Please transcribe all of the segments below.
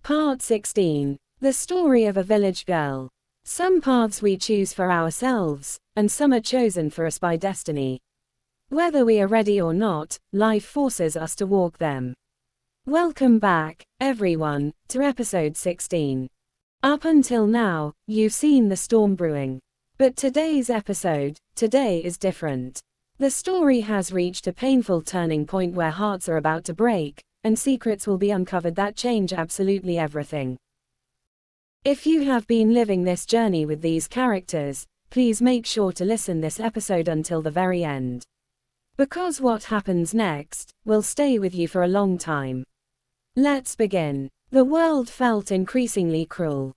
Part 16. The story of a village girl. Some paths we choose for ourselves, and some are chosen for us by destiny. Whether we are ready or not, life forces us to walk them. Welcome back, everyone, to episode 16. Up until now, you've seen the storm brewing. But today's episode, today is different. The story has reached a painful turning point where hearts are about to break, and secrets will be uncovered that change absolutely everything. If you have been living this journey with these characters, please make sure to listen this episode until the very end. Because what happens next will stay with you for a long time. Let's begin. The world felt increasingly cruel.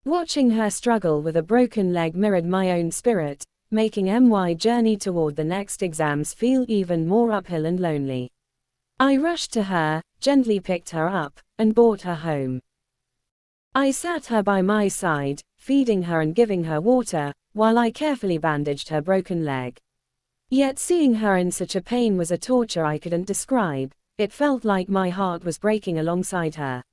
Watching her struggle with a broken leg mirrored my own spirit, making my journey toward the next exams feel even more uphill and lonely. I rushed to her, gently picked her up, and brought her home. I sat her by my side, feeding her and giving her water, while I carefully bandaged her broken leg. Yet seeing her in such a pain was a torture I couldn't describe. It felt like my heart was breaking alongside her.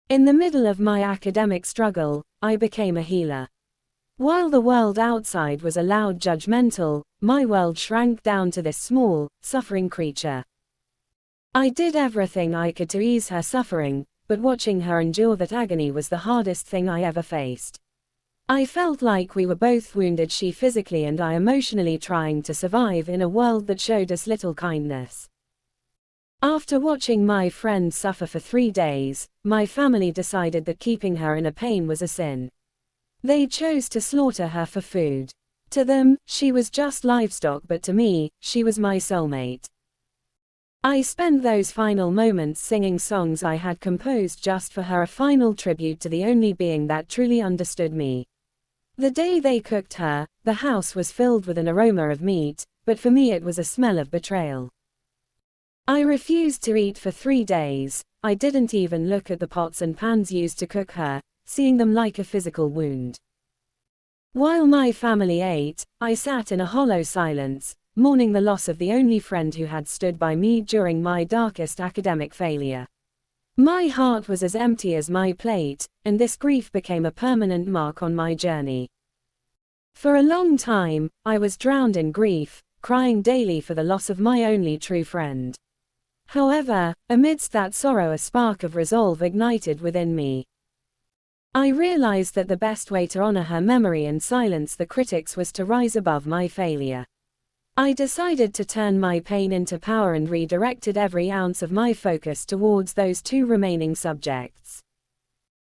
In the middle of my academic struggle, I became a healer. While the world outside was loud, judgmental, my world shrank down to this small, suffering creature. I did everything I could to ease her suffering, but watching her endure that agony was the hardest thing I ever faced. I felt like we were both wounded, she physically and I emotionally, trying to survive in a world that showed us little kindness. After watching my friend suffer for 3 days, my family decided that keeping her in a pain was a sin. They chose to slaughter her for food. To them, she was just livestock, but to me, she was my soulmate. I spent those final moments singing songs I had composed just for her, a final tribute to the only being that truly understood me. The day they cooked her, the house was filled with an aroma of meat, but for me it was a smell of betrayal. I refused to eat for 3 days. I didn't even look at the pots and pans used to cook her, seeing them like a physical wound. While my family ate, I sat in a hollow silence, mourning the loss of the only friend who had stood by me during my darkest academic failure. My heart was as empty as my plate, and this grief became a permanent mark on my journey. For a long time, I was drowned in grief, crying daily for the loss of my only true friend. However, amidst that sorrow, a spark of resolve ignited within me. I realized that the best way to honor her memory and silence the critics was to rise above my failure. I decided to turn my pain into power and redirected every ounce of my focus towards those 2 remaining subjects.